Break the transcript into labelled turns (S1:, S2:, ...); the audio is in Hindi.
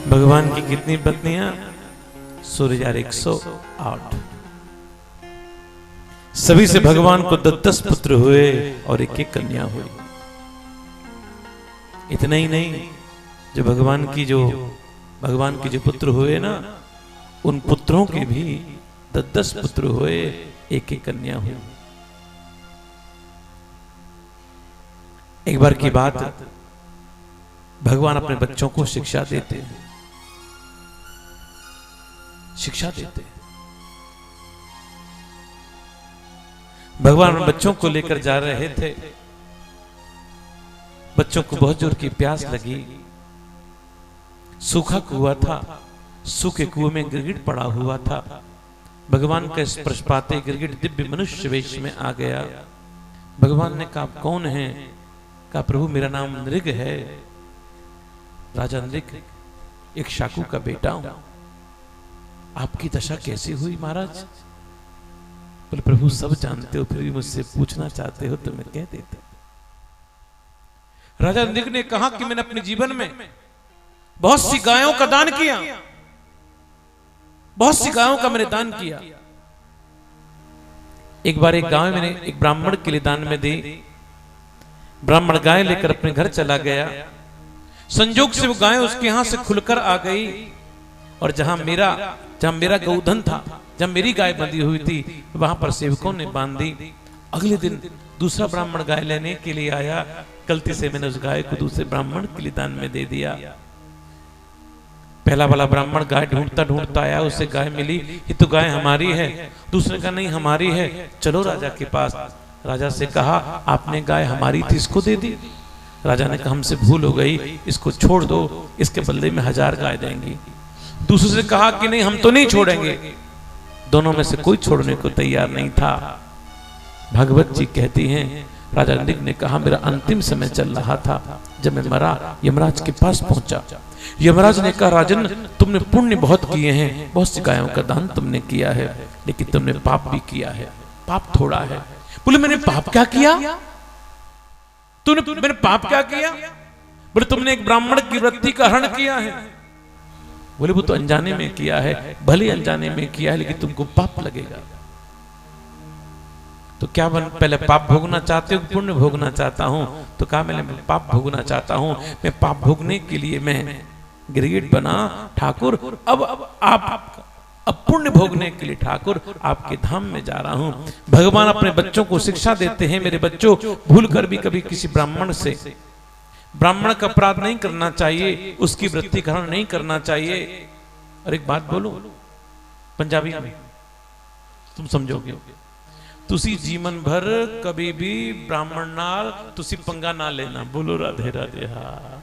S1: भगवान की कितनी पत्नियां? 16,108। सभी से भगवान को 10 पुत्र हुए और एक कन्या हुई। इतना ही नहीं, जो भगवान की जो पुत्र हुए ना, उन पुत्रों के भी 10 पुत्र हुए, एक कन्या हुई। एक बार की बात, भगवान अपने बच्चों को शिक्षा देते हैं। भगवान बच्चों को लेकर जा रहे थे। बच्चों को बहुत जोर की प्यास लगी। सूखा कुआं था, सूखे कुएं में गिरगिट पड़ा हुआ था। भगवान का स्पर्श पाते गिरगिट दिव्य मनुष्य वेश में आ गया। भगवान ने कहा, कौन है? कहा, प्रभु मेरा नाम नृग है, राजा नृग, एक शाकू का बेटा हूं। आपकी दशा कैसी हुई महाराज? बोले, प्रभु सब जानते हो, फिर भी मुझसे पूछना चाहते हो तो मैं कह देता। राजा नृग ने कहा कि मैंने अपने जीवन में बहुत सी गायों का दान किया, बहुत सी गायों का मैंने दान किया। एक बार एक गांव में मैंने एक ब्राह्मण के लिए दान में दी। ब्राह्मण गाय लेकर अपने घर चला गया। संजोग से वो गाय उसके यहां से खुलकर आ गई, और जहां मेरा गौधन था, जहां मेरी गाय बंधी हुई थी, वहां पर सेवकों ने बांध दी। अगले दिन दूसरा ब्राह्मण गाय लेने के लिए आया। गलती से मैंने उस गाय को दूसरे ब्राह्मण के लिए दान में दे दिया। पहला वाला ब्राह्मण गाय ढूंढता ढूंढता आया, उसे गाय मिली, ये तो गाय हमारी है। दूसरे का नहीं, हमारी है, चलो राजा के पास। राजा से कहा, आपने गाय हमारी थी, इसको दे दी। राजा ने कहा, हमसे भूल हो गई, इसको छोड़ दो, इसके बदले में 1000 गाय देंगी। दूसरे से कहा कि नहीं, हम तो नहीं छोड़ेंगे। दोनों में से कोई छोड़ने को तैयार नहीं था। भगवत जी कहती हैं, राजा नृग ने कहा, मेरा अंतिम समय चल रहा था, जब मैं मरा, यमराज के पास पहुंचा। यमराज ने कहा, राजन, तुमने पुण्य बहुत किए हैं, बहुत सी गायों का दान तुमने किया है, लेकिन तुमने पाप भी किया है, पाप थोड़ा है। बोले, मैंने पाप क्या किया? मैंने पाप क्या किया? बोले, तुमने एक ब्राह्मण की वृत्ति का हरण किया है। बोले, वो तो अनजाने में किया है, भले अनजाने में किया है, लेकिन तुमको पाप लगेगा। तो क्या पहले पाप भोगना चाहते हो, पुण्य भोगना चाहता हूं? तो कहा, मैं पाप भोगना चाहता हूं। मैं पाप भोगने के लिए मैं गिरगिट बना ठाकुर, अब पुण्य भोगने के लिए ठाकुर आपके धाम में जा रहा हूं। भगवान अपने बच्चों को शिक्षा देते हैं, मेरे बच्चों, भूल कर भी कभी किसी ब्राह्मण का अपराध नहीं करना चाहिए, उसकी वृत्ति ग्रहण नहीं करना चाहिए। और एक बात बोलूं पंजाबी में, तुम समझोगे, तुसी जीवन भर कभी भी ब्राह्मण नाल तुसी पंगा ना लेना। बोलो राधे राधे। हाँ,